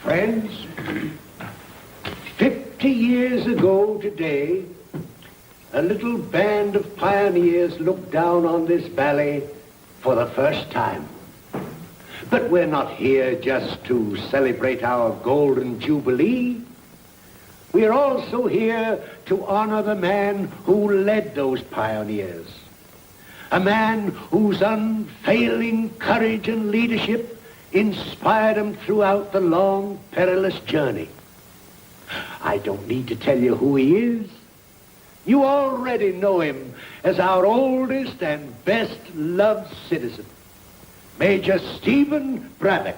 Friends, 50 years ago today, a little band of pioneers looked down on this valley for the first time. But we're not here just to celebrate our golden jubilee. We're also here to honor the man who led those pioneers. A man whose unfailing courage and leadership inspired them throughout the long, perilous journey. I don't need to tell you who he is. You already know him as our oldest and best loved citizen, Major Stephen Braddock.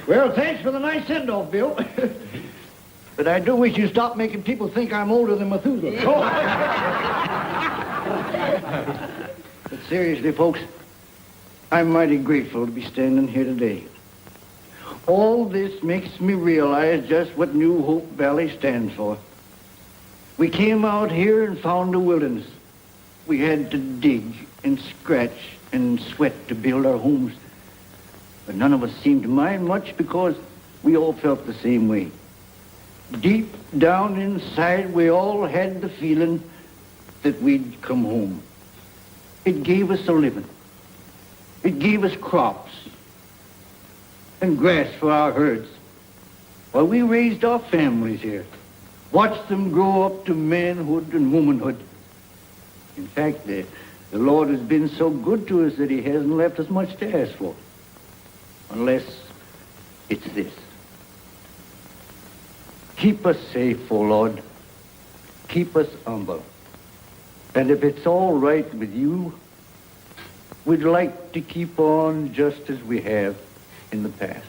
Well, thanks for the nice send-off, Bill. But I do wish you'd stop making people think I'm older than Methuselah. But seriously, folks, I'm mighty grateful to be standing here today. All this makes me realize just what New Hope Valley stands for. We came out here and found a wilderness. We had to dig and scratch and sweat to build our homes. But none of us seemed to mind much because we all felt the same way. Deep down inside, we all had the feeling that we'd come home. It gave us a living. It gave us crops and grass for our herds. While we raised our families here, watched them grow up to manhood and womanhood. In fact, the Lord has been so good to us that he hasn't left us much to ask for. Unless it's this. Keep us safe, O Lord. Keep us humble. And if it's all right with you, we'd like to keep on just as we have in the past.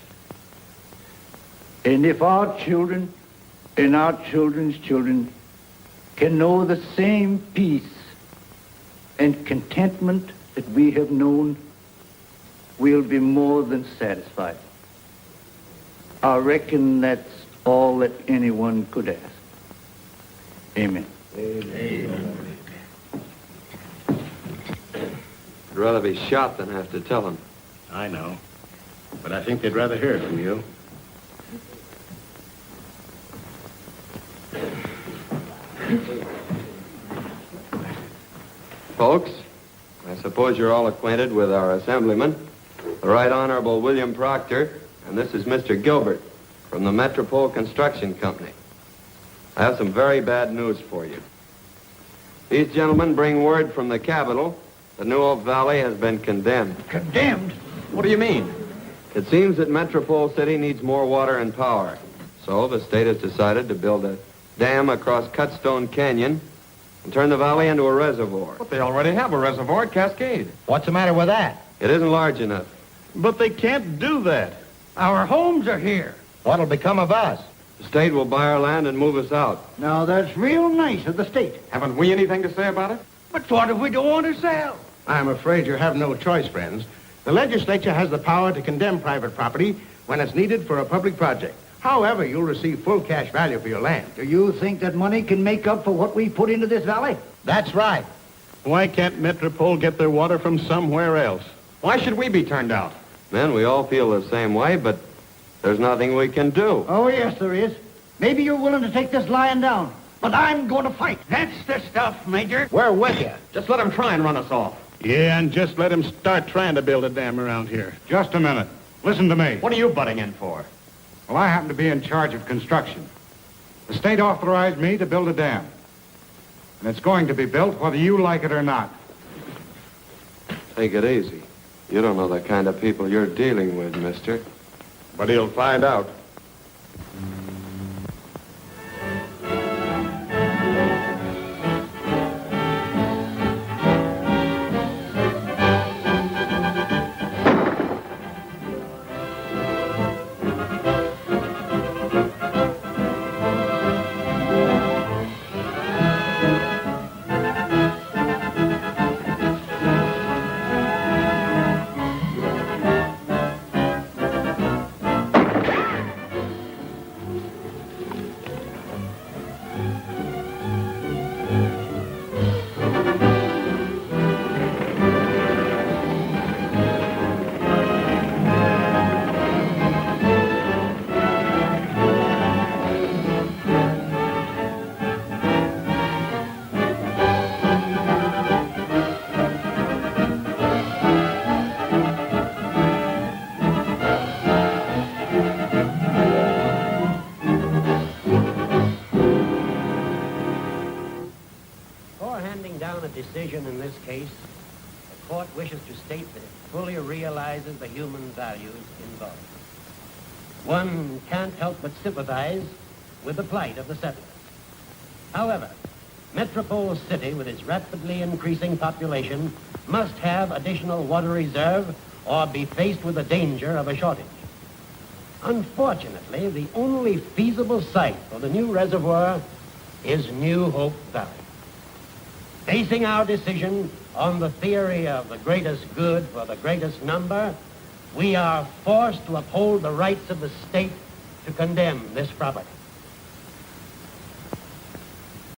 And if our children and our children's children can know the same peace and contentment that we have known, we'll be more than satisfied. I reckon that's all that anyone could ask. Amen. Amen. I'd rather be shot than have to tell them. I know. But I think they'd rather hear it from you. Folks, I suppose you're all acquainted with our assemblyman, the Right Honorable William Proctor, and this is Mr. Gilbert from the Metropole Construction Company. I have some very bad news for you. These gentlemen bring word from the Capitol that New Hope Valley has been condemned. Condemned? What do you mean? It seems that Metropole City needs more water and power. So the state has decided to build a dam across Cutstone Canyon and turn the valley into a reservoir. But they already have a reservoir at Cascade. What's the matter with that? It isn't large enough. But they can't do that. Our homes are here. What'll become of us? The state will buy our land and move us out. Now, that's real nice of the state. Haven't we anything to say about it? But what if we don't want to sell? I'm afraid you have no choice, friends. The legislature has the power to condemn private property when it's needed for a public project. However, you'll receive full cash value for your land. Do you think that money can make up for what we put into this valley? That's right. Why can't Metropole get their water from somewhere else? Why should we be turned out? Men, we all feel the same way, but there's nothing we can do. Oh, yes, there is. Maybe you're willing to take this lying down, but I'm going to fight. That's the stuff, Major. We're with you. Just let them try and run us off. Yeah, and just let him start trying to build a dam around here. Just a minute. Listen to me. What are you butting in for? Well, I happen to be in charge of construction. The state authorized me to build a dam. And it's going to be built whether you like it or not. Take it easy. You don't know the kind of people you're dealing with, mister. But he'll find out. decision in this case, the court wishes to state that it fully realizes the human values involved. One can't help but sympathize with the plight of the settlers. However, Metropole City, with its rapidly increasing population, must have additional water reserve or be faced with the danger of a shortage. Unfortunately, the only feasible site for the new reservoir is New Hope Valley. Basing our decision on the theory of the greatest good for the greatest number, we are forced to uphold the rights of the state to condemn this property.